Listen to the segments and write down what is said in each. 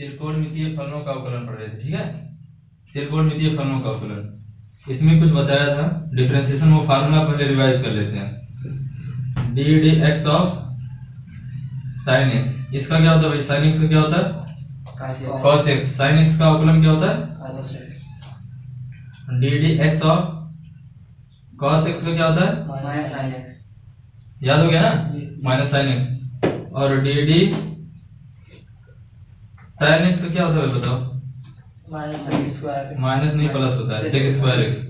त्रिकोणमितीय फलनों का अवकलन पढ़ रहे थे, ठीक है। त्रिकोणमितीय फलनों का अवकलन, इसमें कुछ बताया था डिफरेंशिएशन, वो फार्मूला पहले रिवाइज कर लेते हैं। D d x of sine x, इसका क्या होता है भाई? साइन एक्स का क्या होता है? Cos x. साइन एक्स का अवकलन क्या होता है? D d x of cos x का क्या होता है? Minus sine x. याद हो गया ना? Minus sine x. और डी डी साइन एक्स का क्या होता है बताओ? माइनस नहीं प्लस होता है, sec square x.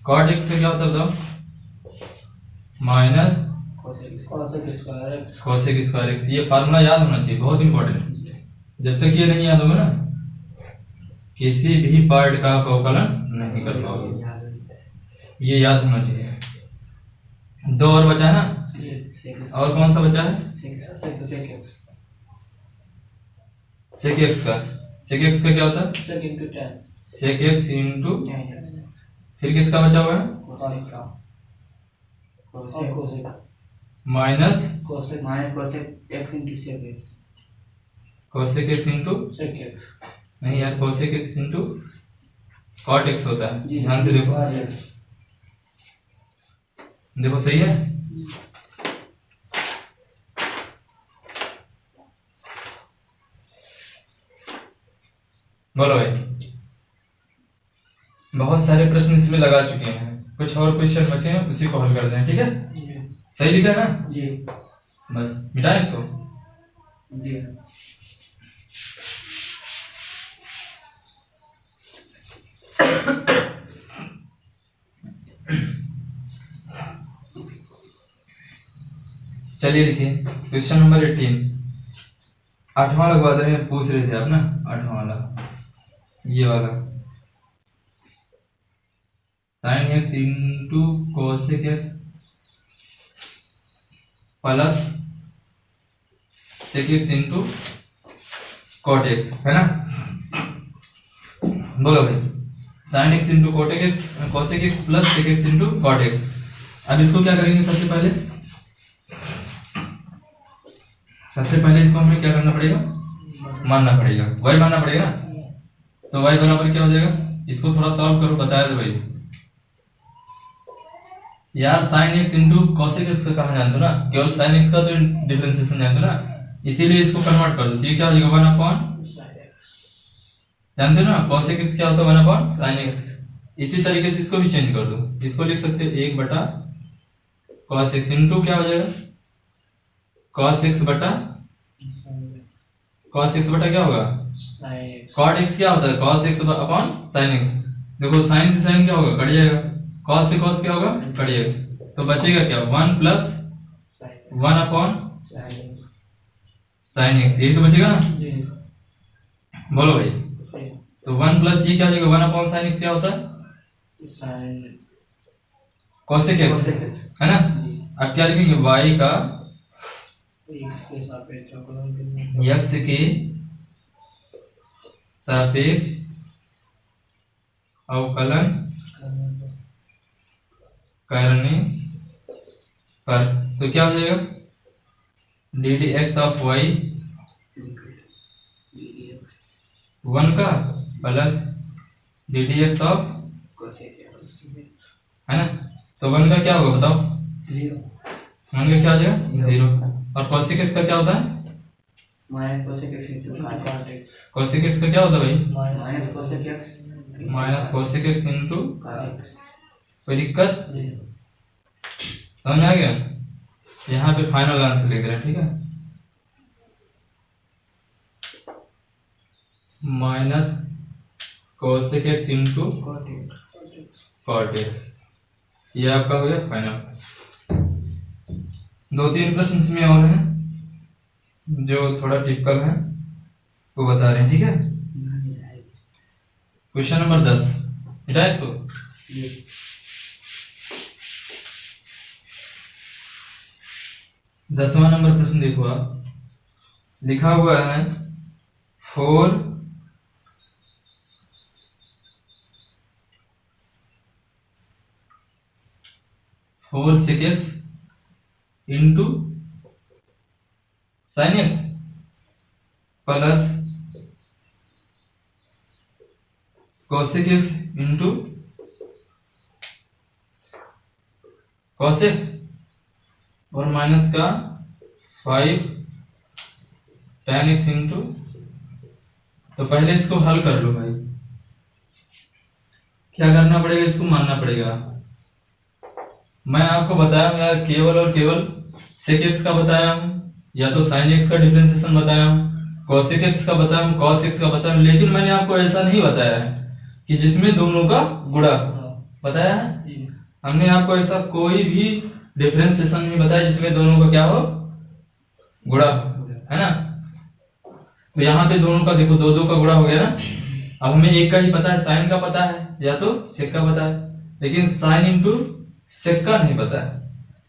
Cot x का क्या होता है बताओ? Minus cosec square x. ये फार्मूला याद होना चाहिए, बहुत इंपॉर्टेंट। जब तक ये नहीं याद होगा ना, किसी भी पार्ट का आप अवकलन नहीं कर पाओगे। ये याद होना चाहिए। दो और बचा है ना? और कौन सा बचा है? सेक एक्स का। सेक एक्स का क्या होता है? सेक एक्स इंटू, फिर किसका बचा हुआ है? माइनस कोसेक एक्स इंटू, नहीं यार, cosec x into cot x होता है। ध्यान से देखो, देखो सही है। बोलो भाई, बहुत सारे प्रश्न इसमें लगा चुके हैं, कुछ और क्वेश्चन बचे हैं, उसी को हल करते हैं, ठीक है। सही लिखा ना जी? बस मिटाएं इसको जी। चलिए लिखिए क्वेश्चन नंबर 18। 8वां लगवा दे, पूछ रहे थे आप ना, 8वां वाला, ये वाला। Sine x into cosec x plus sec x into cot x, है ना? बोलो भाई, sine x into cosec x, cosec x plus sec x into cot x. अब इसको क्या करेंगे? सबसे पहले इसको हमें क्या करना पड़ेगा? मानना पड़ेगा, y मानना पड़ेगा ना। तो y बराबर क्या हो जाएगा? इसको थोड़ा सॉल्व करो, बताया दो भाई। यार sign x into cosec x का कहाँ जानते हो ना? केवल साइन एक्स का तो डिफरेंशिएशन जानते हो ना, इसीलिए इसको कन्वर्ट कर दो। तो ये क्या हो जाएगा? 1/, जानते हो ना कॉसेक एक्स क्या होता है? 1/, साइन एक्स। इसी तरीके से इसको भी चेंज कर दो, इसको लिख सकते हो 1/cos x इंटू क्या हो जाएगा? cos x बटा क्या होगा? cot x क्या होता है? cos x upon sin x। देखो साइन से साइन क्या होगा? कट जाएगा। cos से cos क्या होगा? कट जाएगा। तो बचेगा क्या? 1 प्लस 1/sin x, यही तो बचेगा ना? बोलो भाई। तो 1 प्लस ये क्या हो जाएगा? 1/sin x क्या होता है? cosec x, है ना? अब क्या लिखेंगे? y का x के सापेक्ष अवकलन करने पर, तो क्या हो जाएगा? D d x of y 1 का plus d d x of, है ना? तो 1 का क्या होगा बताओ? 1 का क्या हो जाएगा? 0। और कोसेक एक्स का क्या होता है? कोसेक एक्स का क्या होता है भाई? माइनस कोसेक एक्स इंटू, कोई दिक्कत समझ में आ गया? यहाँ पे फाइनल आंसर लिख रहे हैं, ठीक है। Minus cosec x into cot x, ये आपका हो गया फाइनल। 2-3 प्रश्न इसमें और हैं जो थोड़ा टिपिकल है, वो बता रहे हैं, ठीक है। क्वेश्चन नंबर 10, मिटा इसको। 10वां नंबर प्रश्न देखो आप, लिखा हुआ है 4 sec x into sine x plus cosec x into cos x और माइनस का 5 tan x इंटू, तो पहले इसको हल कर लो भाई। क्या करना पड़ेगा, इसको मानना पड़ेगा। मैं आपको बताया हूं यार, केवल और केवल sec x का बताया हूं, या तो sin x का डिफरेंशिएशन बताया हूं, cosec x का बताया हूं, cos x का बताया हूं, लेकिन मैंने आपको ऐसा नहीं बताया है कि जिसमें दोनों का गुणा बताया है। हमने आपको ऐसा कोई भी डिफरेंशिएशन नहीं बताया जिसमें दोनों का क्या हो, गुणा, है ना। तो यहाँ पे दोनों का देखो, दो का गुणा हो गया ना। अब हमें एक का ही पता है, साइन का पता है या तो सेक का पता है, लेकिन साइन इंटू सेक का नहीं पता है।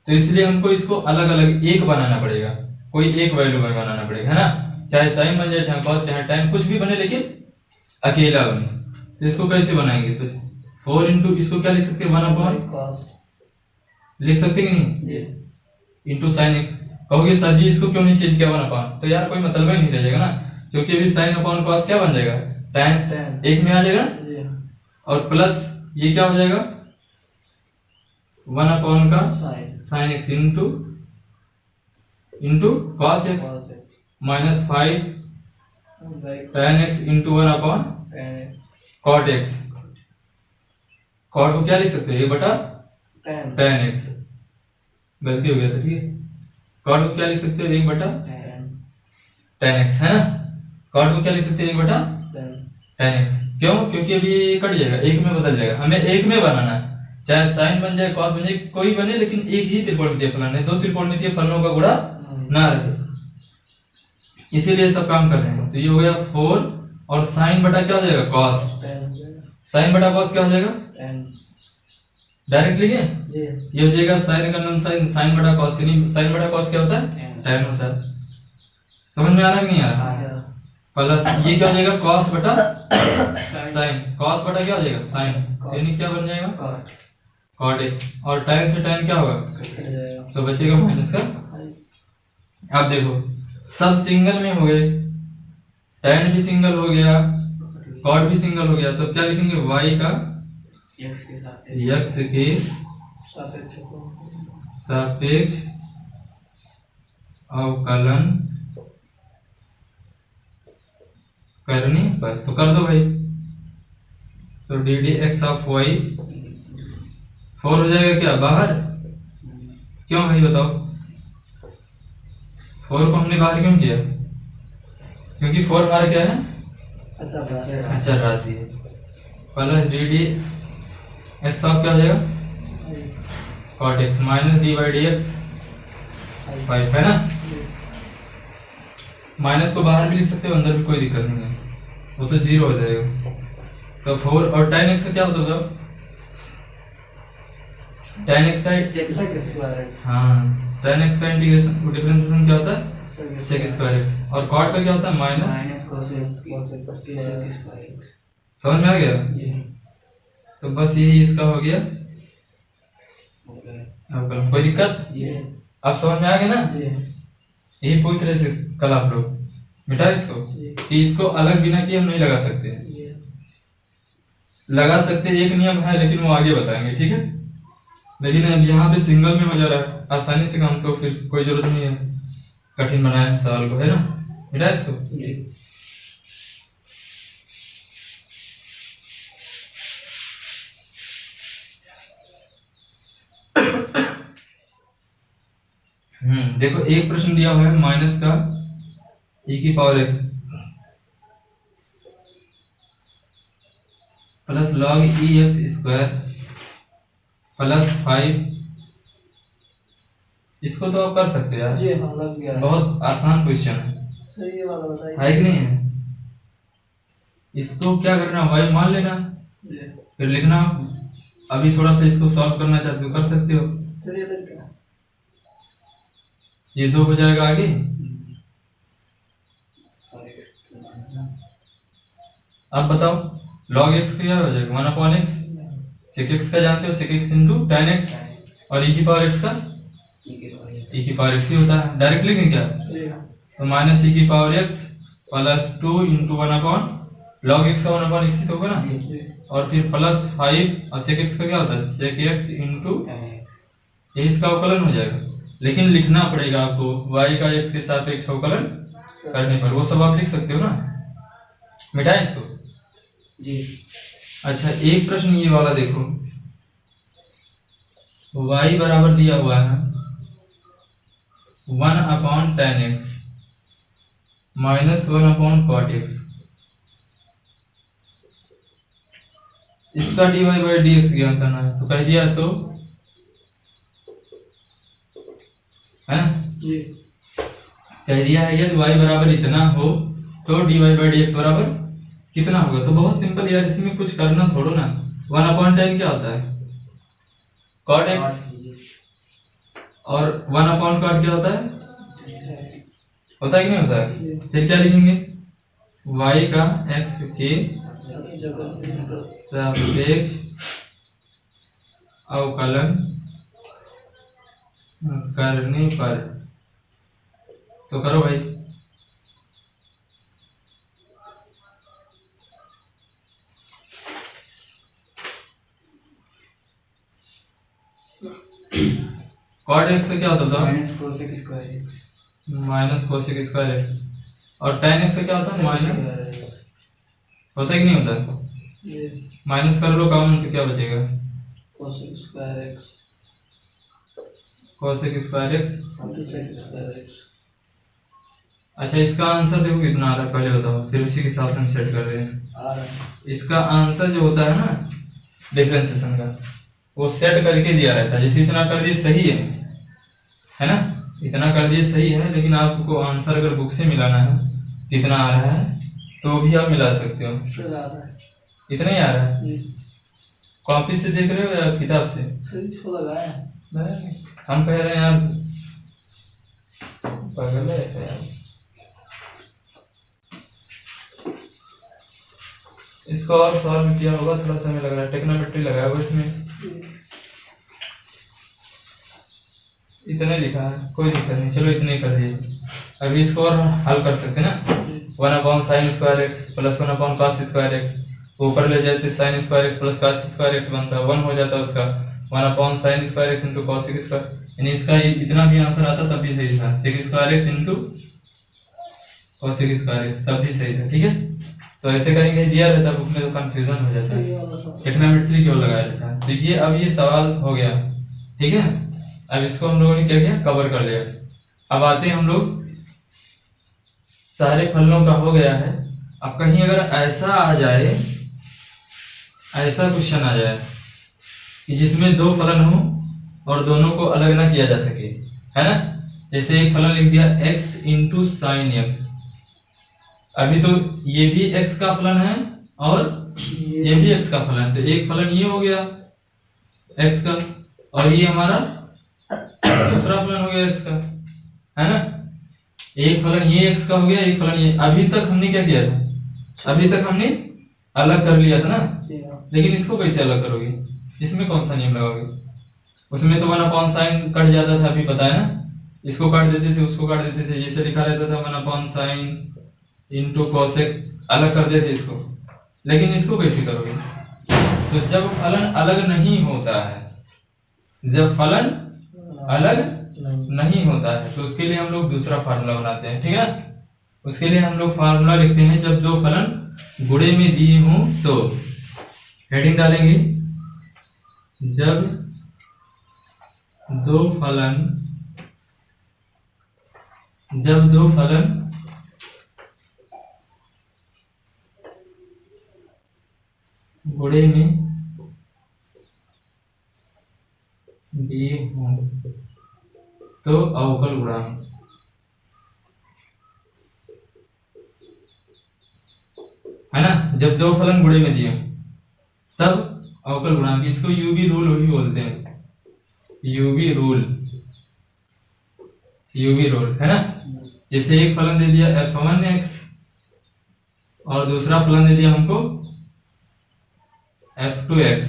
तो इसलिए हमको इसको अलग अलग एक बनाना पड़ेगा, कोई एक वैल्यू में बनाना पड़ेगा, है ना। चाहे साइन बन जाए, चाहे कॉस, चाहे टाइम, कुछ भी बने, लेकिन अकेला बने। तो इसको कैसे बनाएंगे, तो 4 इंटू, इसको क्या लिख सकते हैं, 1/, लिख सकते कि नहीं, इंटू साइन एक्स। कहोगे सर जी इसको क्यों नहीं चेंज किया 1/, तो यार कोई मतलब ही नहीं रह जाएगा ना, क्योंकि अभी साइन अपॉन कॉस क्या बन जाएगा, tan एक में आ जाएगा, और प्लस ये क्या हो जाएगा 1/, का sine x into cos x minus 5 tan x into 1/, cot x. Cot को क्या लिख सकते हैं, 1/tan x, गलती हो गया था, ठीक है। कॉट को क्या लिख सकते हैं, 1/tan x, है ना। कॉट को क्या लिख सकते हैं, 1/tan x। क्यों, क्योंकि अभी ये कट जाएगा, एक में बदल जाएगा। हमें एक में बनाना है, चाहे साइन बन जाए, कॉस बन जाए, कोई बने, लेकिन एक ही त्रिकोणमितीय फलन है, दो त्रिकोणमितीय फलनों का गुणा ना रहे, इसीलिए सब काम कर रहे हैं। तो ये हो गया 4, और साइन बटा क्या हो जाएगा, कॉस, साइन बटा कॉस क्या हो जाएगा, डायरेक्ट लिखे, ये हो जाएगा साइन का नॉन साइन, साइन बटा कॉस, यानी साइन बटा कॉस क्या होता है, tan होता है। समझ में आ रहा है नहीं आ रहा। प्लस ये क्या हो जाएगा, कॉस बटा साइन, कॉस बटा क्या हो जाएगा, साइन, यानी क्या बन जाएगा, कॉट एक्स, और tan से tan क्या होगा, तो बचेगा माइनस का। अब देखो सब सिंगल में हो गए, tan भी सिंगल हो गया, कॉट भी सिंगल हो गया, तो क्या लिखेंगे, y का x के सापेक्ष अवकलन करने पर, तो कर दो भाई। तो d d x of y 4 हो जाएगा क्या बाहर, क्यों भाई बताओ, 4 को हमने बाहर क्यों किया, क्योंकि 4 बाहर क्या है, अच्छा राशि है। Plus d d x of क्या हो जाएगा, cot x minus d by d x 5, है ना। माइनस को बाहर भी लिख सकते हो, अंदर भी कोई दिक्कत नहीं है, वो तो 0 हो जाएगा। तो 4 और tan x का क्या होता है, tan x का, हाँ tan x का इंटीग्रेशन डिफरेंशिएशन क्या होता है, sec स्क्वायर x, और cot का क्या होता है, माइनस cos x। समझ में आ गया। तो बस यही इसका हो गया अवकलन, कोई दिक्कत, अब समझ में आ गया ना। यही पूछ रहे थे कल आप लोग, मिटा इसको, कि इसको अलग बिना किए हम नहीं लगा सकते, लगा सकते एक नियम है, लेकिन वो आगे बताएंगे, ठीक है। लेकिन अब यहाँ पे सिंगल में हो जा रहा है, आसानी से काम, तो फिर कोई जरूरत नहीं है कठिन बनाए सवाल को, है ना। मिटा इसको। देखो एक प्रश्न दिया हुआ है, माइनस का e की power x plus log e x square plus 5, इसको तो आप कर सकते हैं यार, बहुत आसान क्वेश्चन है कि नहीं है। इसको क्या करना, y मान लेना, फिर लिखना। अभी थोड़ा सा इसको सॉल्व करना चाहते हो, कर सकते हो। ये 2 हो जाएगा आगे, अब बताओ log x क्या हो जाएगा, 1/x, sec x का जानते हो, sec x into tan x, और e की पावर x का e की पावर x ही होता है, डायरेक्ट लिखें क्या, तो माइनस e की power x plus 2 into 1 log x का 1 x ही तो होगा ना, और फिर प्लस 5 और sec x का क्या होता है sec x इंटू, ये इसका अवकलन हो जाएगा। लेकिन लिखना पड़ेगा आपको y का x के सापेक्ष अवकलन करने पर, वो सब आप लिख सकते हो ना, मिटाएं इसको जी। अच्छा एक प्रश्न ये वाला देखो, y बराबर दिया हुआ है 1/tan x minus 1/cot x, इसका dy बाई dx ज्ञात करना है, तो कह दिया तो है ना, कह दिया है यदि y बराबर इतना हो तो dy बाई dx बराबर कितना होगा। तो बहुत सिंपल यार, इसमें कुछ करना थोड़ो ना, 1/tan क्या होता है cot x, और 1/cot क्या होता है कि नहीं होता है। फिर क्या लिखेंगे y का x के सापेक्ष अवकलन करने पर, तो करो भाई। cot x से क्या होता था माइनस कोसेक स्क्वायर एक्स, और tan x से क्या होता है माइनस, होता है कि नहीं होता, माइनस कर लो कॉमन तो क्या बचेगा कोसेक स्क्वायर एक्स। अच्छा इसका आंसर देखो कितना आ रहा है पहले बताओ, फिर उसी के हिसाब से हम सेट कर रहे हैं। इसका आंसर जो होता है ना डिफरेंशिएशन का, वो सेट करके दिया रहता है, जैसे इतना कर दिए सही है ना, इतना कर दिए सही है, लेकिन आपको आंसर अगर बुक से मिलाना है कितना आ रहा है तो भी आप मिला सकते हो, इतना ही आ रहा है। कॉपी से देख रहे हो या किताब से? हम कह रहे हैं यार पागल है यार, इसको और सॉल्व किया होगा, थोड़ा समय लग रहा है, टेक्नोमेट्री लगाया होगा इसमें, इतने लिखा है, कोई दिक्कत नहीं, चलो इतने कर दिए। अभी इसको और हल कर सकते हैं ना, 1/sin square x plus 1/cos square x, ऊपर ले जाते sin square x plus cos square x बनता है, 1 हो जाता है उसका 1/sin square x into cos square, यानी इसका इतना भी आंसर आता तब भी सही था, sec square x into cos square x तब भी सही था। ठीक है, तो ऐसे करेंगे, दिया रहता बुक में तो कंफ्यूजन हो जाता है, टेक्नोमेट्री क्यों लगाया रहता है। देखिए अब ये सवाल हो गया, ठीक है, अब इसको हम लोगों ने क्या किया कवर कर लिया। अब आते हैं हम लोग, सारे फलनों का हो गया है। अब कहीं अगर ऐसा आ जाए, ऐसा क्वेश्चन आ जाए कि जिसमें दो फलन हो और दोनों को अलग ना किया जा सके, है ना, जैसे एक फलन लिख दिया x इंटू साइन एक्स, अभी तो ये भी x का फलन है और ये भी x का फलन है, तो एक फलन ये हो गया x का, और ये हमारा दूसरा फलन हो गया x का, है ना, एक फलन ये x का हो गया, एक फलन ये। अभी तक हमने क्या किया था, अभी तक हमने अलग कर लिया था ना, लेकिन इसको कैसे अलग करोगे, इसमें कौन सा नियम लगाओगे, उसमें तो 1/sin कट जाता था, अभी बताया ना, इसको काट देते थे उसको काट देते थे, जैसे लिखा रहता था 1/sin इंटू कोसेक, अलग कर देते इसको, लेकिन इसको कैसे करोगे। तो जब फलन अलग नहीं होता है, जब फलन अलग नहीं होता है, तो उसके लिए हम लोग दूसरा फार्मूला बनाते हैं, ठीक है। उसके लिए हम लोग फार्मूला लिखते हैं, जब दो फलन गुणे में दिए हों तो, हेडिंग डालेंगे, जब दो फलन गुणे में दिए हों तो अवकल गुणांक, है ना, जब दो फलन गुणे में दिए तब अवकल गुणांक, इसको यूवी रूल भी बोलते हैं, यूवी रूल है ना। जैसे एक फलन दे दिया f1x और दूसरा फलन दे दिया हमको f2x,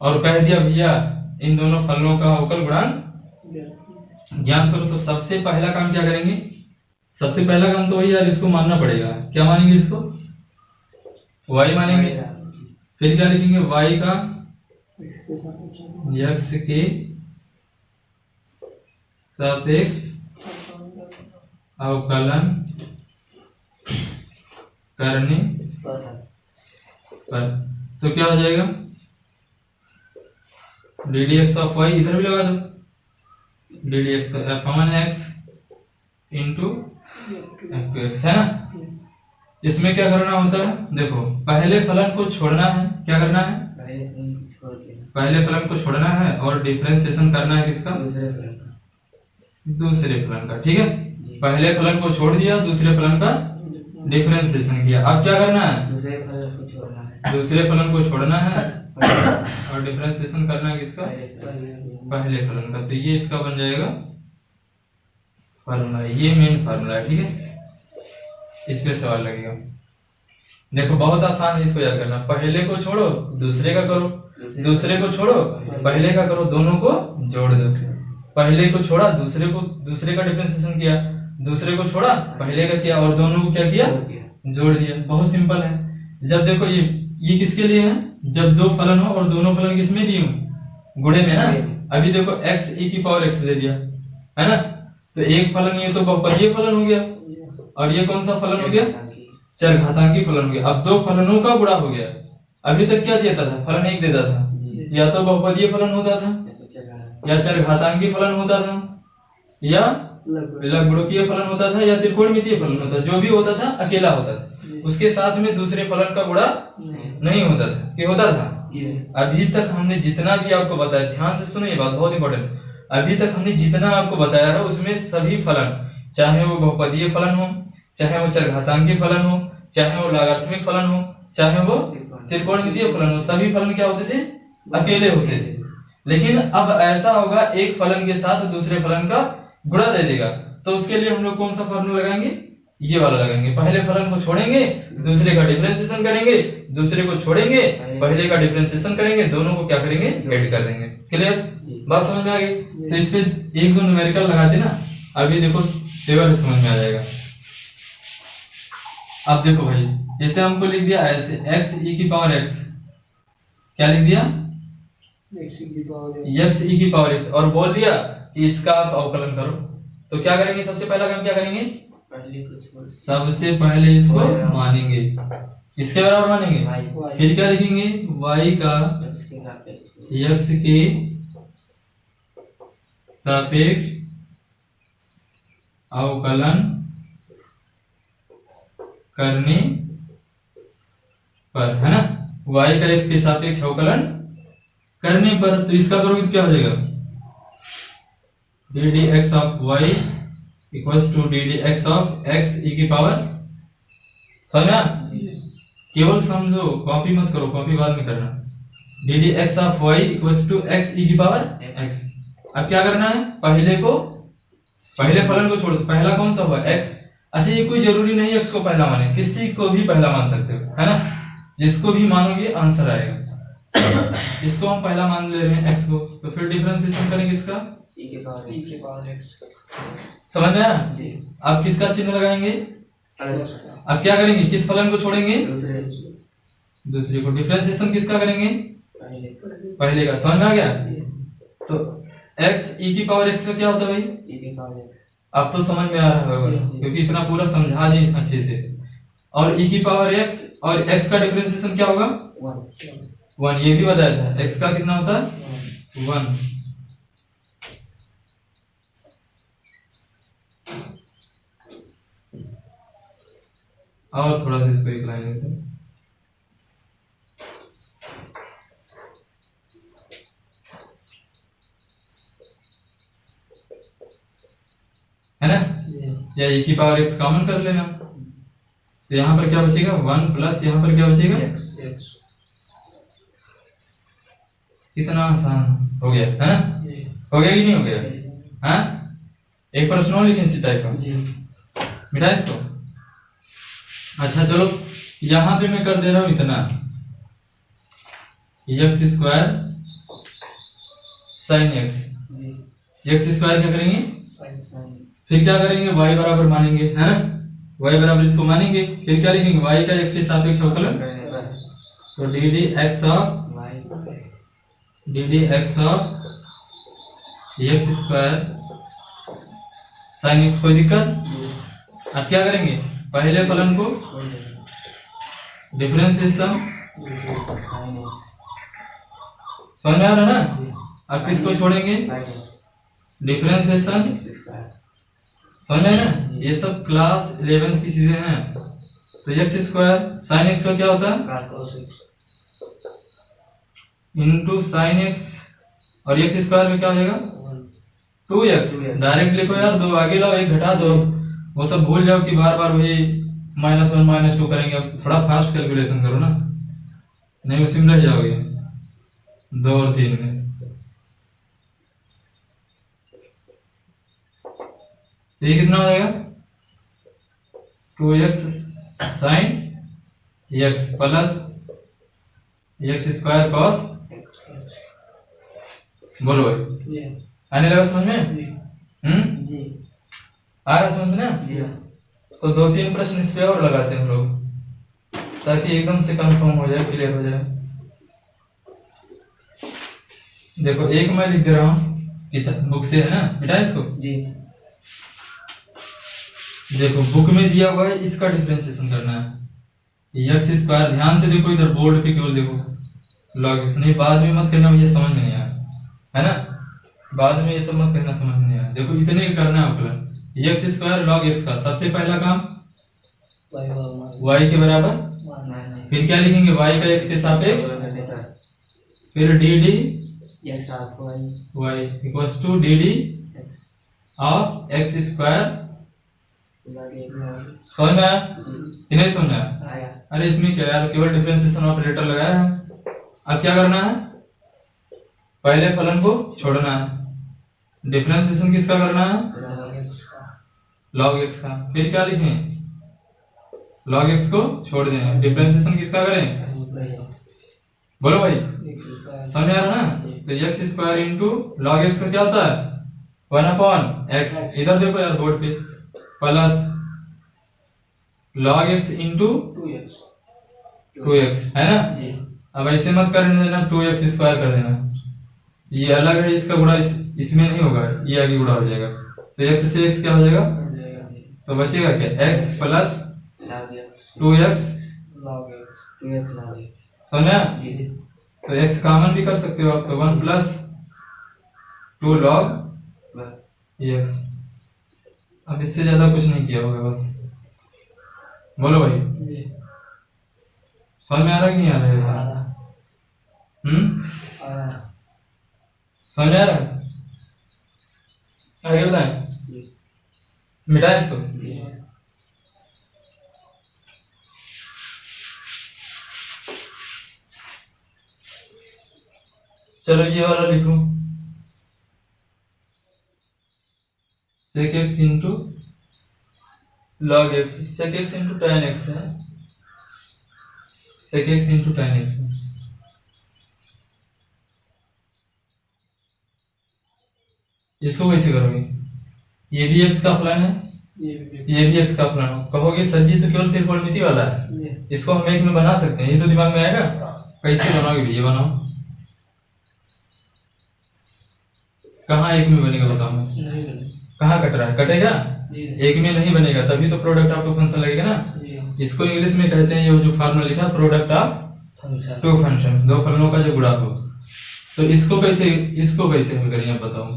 और कह दिया भैया इन दोनों फलनों का अवकल गुणांक ज्ञात करो, तो सबसे पहला काम क्या करेंगे, सबसे पहला काम तो वही यार, इसको मानना पड़ेगा। क्या मानेंगे इसको? y मानेंगे। फिर क्या लिखेंगे? y का x के सापेक्ष अवकलन करने पर तो क्या हो जाएगा? D d x of y, इधर भी लगा दो, d d x f x into f x, है ना। इसमें क्या करना होता है? देखो, पहले फलन को छोड़ना है। क्या करना है? पहले फलन को छोड़ना है और डिफरेंशिएशन करना है किसका? दूसरे फलन का। ठीक है, पहले फलन को छोड़ दिया, दूसरे फलन का डिफरेंशिएशन किया। अब क्या करना है? दूसरे फलन को छोड़ना है और डिफरेंशिएशन करना है किसका? पहले फलन का। तो ये इसका बन जाएगा फार्मूला, ये मेन फार्मूला है। ठीक है, इस पे सवाल लगेगा। देखो बहुत आसान है इसको याद करना। पहले को छोड़ो, दूसरे का करो, दूसरे को छोड़ो, पहले का करो, दोनों को जोड़ दो। पहले को छोड़ा, दूसरे को, दूसरे का डिफरेंशिएशन किया, दूसरे को छोड़ा, पहले का किया और दोनों को क्या किया? जोड़ दिया। बहुत सिंपल है। जब देखो ये किसके लिए है? जब दो फलन हो और दोनों फलन किसमें दिए हो? गुणे में ना। अभी देखो x e की पावर x दे दिया, है ना। तो एक फलन ये तो बहुपदीय फलन हो गया और ये कौन सा फलन हो गया? चरघातांकी फलन हो गया। अब दो फलनों का गुणा हो गया। अभी तक क्या देता था? फलन एक देता था, या तो बहुपदीय फलन होता था, या चरघातांकी फलन होता था, या लघुगुणकीय फलन होता था, या त्रिकोणमितीय फलन होता था। जो भी होता था अकेला होता था, उसके साथ में दूसरे फलन का गुणा नहीं होता था। ये होता था। अभी तक हमने जितना भी आपको बताया, ध्यान से सुनो, ये बात बहुत इंपॉर्टेंट। अभी तक हमने जितना आपको बताया है उसमें सभी फलन, चाहे वो बहुपदीय फलन हो, चाहे वो चरघातांकी फलन हो, चाहे वो लॉगरिथमिक फलन हो, चाहे वो त्रिकोणमितीय फलन हो, सभी फलन क्या होते थे? अकेले होते थे। लेकिन अब ऐसा होगा, एक फलन के साथ दूसरे फलन का गुणा दे देगा, तो उसके लिए हम लोग कौन सा फॉर्मूला लगाएंगे? ये वाला लगाएंगे। पहले फलन को छोड़ेंगे, दूसरे का डिफरेंशिएशन करेंगे, दूसरे को छोड़ेंगे, पहले का डिफरेंशिएशन करेंगे, दोनों को क्या करेंगे? ऐड कर देंगे। क्लियर? बात समझ में आ गई? तो इस पे एक दो न्यूमेरिकल लगाते ना, अभी देखो टेबल समझ में आ जाएगा। अब देखो भाई, जैसे हमको लिख दिया ऐसे x e की पावर x, क्या लिख दिया? x e की पावर x, और बोल दिया कि इसका आप अवकलन करो। तो क्या करेंगे? सबसे पहला काम क्या करेंगे? सबसे पहले इसको मानेंगे, इसके बराबर मानेंगे। फिर क्या लिखेंगे? y का x के सापेक्ष अवकलन करने पर, है ना। y का x के सापेक्ष अवकलन करने पर, तो इसका करोगे तो क्या हो जाएगा? D d x of y equals to d d x of x e की पावर। समझा? केवल समझो, कॉपी मत करो, कॉपी बाद में करना। D d x of y equals to x e की पावर x। अब क्या करना है? पहले फलन को छोड़ दो। पहला कौन सा हुआ? x। अच्छा, ये कोई जरूरी नहीं x को पहला माने, किसी को भी पहला मान सकते हो, है ना। जिसको भी मानोगे आंसर आएगा। इसको हम पहला मान ले रहे हैं x को, तो फिर डिफरेंशिएशन करेंगे इसका e के पावर x। समझ में आया? अब किसका चिन्ह लगाएंगे? अब क्या करेंगे? किस फलन को छोड़ेंगे? दूसरे को। डिफरेंशिएशन किसका करेंगे? पहले का। समझ में आ गया? तो x e की पावर x का क्या होता है भाई? e के पावर x। अब तो समझ में आ रहा होगा, क्योंकि इतना पूरा समझा दिए अच्छे से। और e की पावर x और x का डिफरेंशिएशन क्या होगा? 1। ये भी बताया था, x का कितना होता है? 1। और थोड़ा सा इसको एक लाइन लेते हैं। है ना। या e की पावर x कॉमन कर लेना, तो यहाँ पर क्या बचेगा? 1 प्लस यहाँ पर क्या बचेगा? x। कितना आसान हो गया, है ना। हो गया कि नहीं हो गया? हाँ, एक प्रश्न और लिखें इसी टाइप का, मिटा इसको। अच्छा चलो, यहाँ पे मैं कर दे रहा हूँ इतना, x square sine x। x square क्या करेंगे? फिर क्या करेंगे, y बराबर मानेंगे, है ना, y बराबर इसको मानेंगे, फिर क्या लिखेंगे, y का x के सापेक्ष अवकलन, तो d d x of x square sine x, कोई दिक्कत। अब क्या करेंगे, पहले फलन को डिफरेंशिएशन, समझ में आ रहा ना। अब किसको छोड़ेंगे, डिफरेंशिएशन, समझ में ना, ये सब क्लास 11 की चीजें हैं। तो एक्स स्क्वायर साइन एक्स का क्या होता है, इंटू साइन एक्स, और एक्स स्क्वायर में क्या हो जाएगा 2x। डायरेक्ट लिखो यार, दो आगे लाओ एक घटा दो, वो सब भूल जाओ कि बार बार वही -1 -2 करेंगे। अब थोड़ा फास्ट कैलकुलेशन करो ना, नहीं उसी में रह जाओगे 2 और 3 में। तो ये कितना हो जाएगा 2x sine x plus x square cos, बोलो भाई आने लगा समझ में, आ रहा समझ में। तो 2-3 प्रश्न इस पे और लगाते हैं हम लोग, ताकि एकदम से कंफर्म हो जाए, क्लियर हो जाए। देखो एक मैं लिख दे रहा हूँ बुक से, है ना, बेटा इसको देखो बुक में दिया हुआ है, इसका डिफरेंशिएशन करना है। एक्स स्क्वायर, ध्यान से देखो इधर बोर्ड पे केवल देखो, लॉग एक्स नहीं, बाद में मत करना, मुझे समझ में नहीं आया, है ना, बाद में ये सब मत करना, समझ में नहीं आया। देखो इतने ही करना है अवकलन, एक्स स्क्वायर लॉग एक्स का सबसे पहला काम y के बराबर, फिर क्या लिखेंगे, y का x के सापेक्ष, फिर d d y equals to d d of x square. समझ में आया कि नहीं समझ में आया? अरे इसमें क्या यार, केवल डिफरेंशिएशन ऑपरेटर लगाया है। अब क्या करना है, पहले फलन को छोड़ना है, डिफरेंशिएशन किसका करना है, लॉग एक्स का, फिर क्या लिखें, लॉग एक्स को छोड़ दें, डिफरेंशिएशन किसका करें, बोलो भाई, समझ आ रहा ना। तो x square into log x का क्या होता है 1/x, इधर देखो यार बोर्ड पे, plus log x into 2x, है ना। अब ऐसे मत कर देना, 2x स्क्वायर कर देना, ये अलग है, इसका गुणा इसमें नहीं होगा, ये आगे गुणा हो जाएगा। तो x से x क्या हो जाएगा, तो बचेगा क्या, x प्लस 2x, समझा। तो x कॉमन भी कर सकते हो आप, तो 1 प्लस 2 लॉग x। अब इससे ज्यादा कुछ नहीं किया होगा, बस बोलो भाई, समझ में आ रहा कि नहीं आ रहा है? समझ में आ रहा है? आगे बताएं, मिटाएं इसको। चलो ये वाला लिखो, sec x into log x, sec x into tan x है, sec x into tan x है। इसको कैसे करोगे, ये भी x का फलन है, ये भी x का फलन है। कहोगे सर जी तो केवल त्रिकोणमिति वाला है, इसको हम एक में बना सकते हैं, ये तो दिमाग में आएगा। कैसे बनाओगे, ये बनाओ, कहाँ एक में बनेगा बताओ, कहाँ कट रहा है, कटेगा एक में नहीं बनेगा, तभी तो प्रोडक्ट ऑफ टू फंक्शन लगेगा ना। इसको इंग्लिश में कहते हैं, ये जो फार्मूला लिखा प्रोडक्ट ऑफ टू फंक्शन, दो फलनों का जो गुणा हो। तो इसको कैसे हल करेंगे बताओ,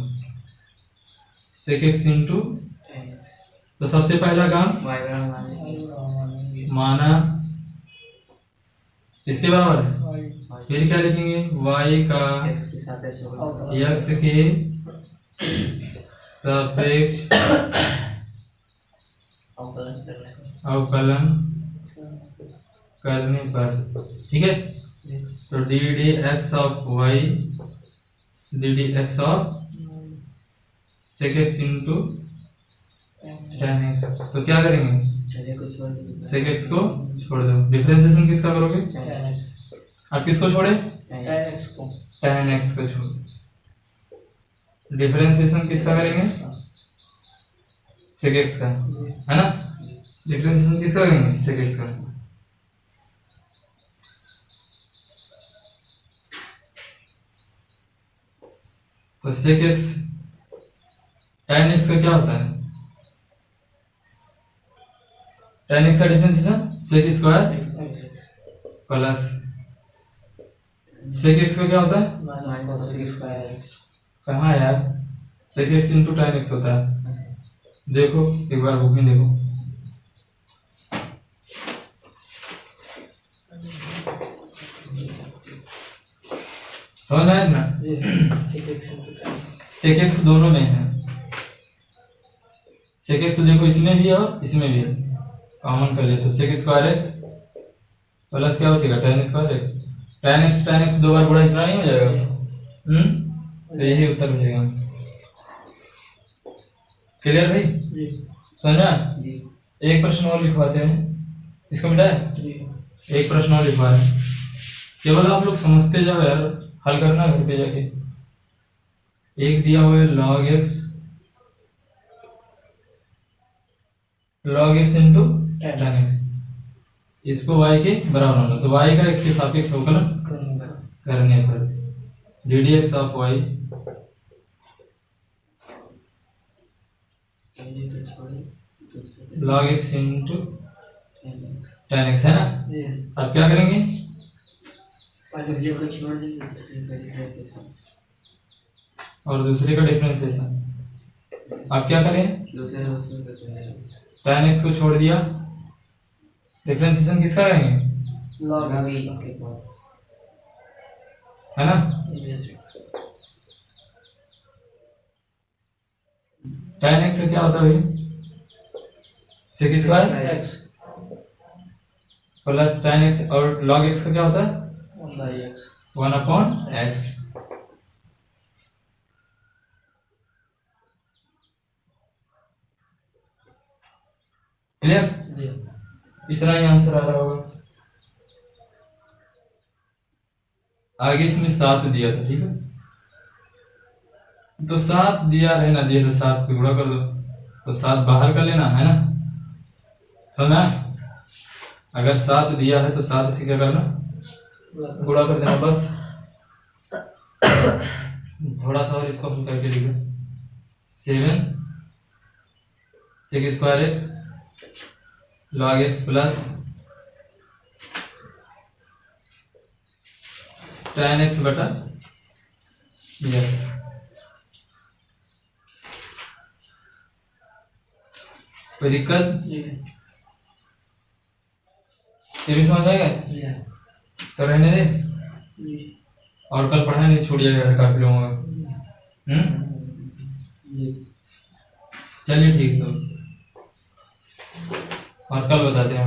sec x इंटू, तो सबसे पहला काम माना इसके बराबर है, फिर क्या लिखेंगे, y का x के सापेक्ष अवकलन करने पर, ठीक है। तो d d x of y, d d x of sec x into tan x। तो क्या करेंगे, sec x को छोड़ दो, डिफरेंशिएशन किसका करोगे, आप किसको छोड़े, tan x को छोड़, डिफरेंशिएशन किसका करेंगे, sec x का, है ना? डिफरेंशिएशन किसका करेंगे? sec x का। तो sec x tan x का क्या होता है? tan x का differentiation sec square plus sec x का क्या होता है? कहाँ यार? sec x into tan x होता है। देखो एक बार बुक में देखो। समझ आया ना? sec x दोनों में है। sec x देखो इसमें भी है और इसमें भी है, कॉमन कर ले तो sec स्क्वायर x प्लस क्या बचेगा? tan square x। tan x दो बार गुणा इतना नहीं हो जाएगा? तो यही उत्तर हो जाएगा। क्लियर भाई? समझा? एक प्रश्न और लिखवाते हैं, इसको मिटा है? एक प्रश्न और लिखवा रहे हैं, केवल आप लोग समझते जाओ यार, हल करना घर पे जाके। एक दिया हुआ है log x into tan x, इसको y के बराबर होना, तो y का x के सापेक्ष अवकलन करने पर ddx of y log x into tan x, है ना? अब क्या करेंगे? और दूसरे का डिफरेंशिएशन। अब क्या करें? tan x को छोड़ दिया, डिफरेंशिएशन किसका करेंगे? है ना? tan x का क्या होता है भाई? sec square plus tan x, और log x का क्या होता है? 1/x। क्लियर? इतना ही आंसर आ रहा होगा। आगे इसमें 7 दिया था, ठीक है? तो 7 दिया रहना दिया तो 7 से गुणा कर दो, तो 7 बाहर कर लेना, है ना? समझा? अगर 7 दिया है तो 7 से क्या करना? गुणा कर देना बस। थोड़ा सा और इसको हम करके लिखो, 7 sec square x log x plus tan x बटा x। कोई दिक्कत? ये भी समझ आएगा? तो रहने दे, और कल पढ़ाई नहीं छोड़िएगा, काफी लोगों का। चलिए ठीक, तो और कल बताते हैं।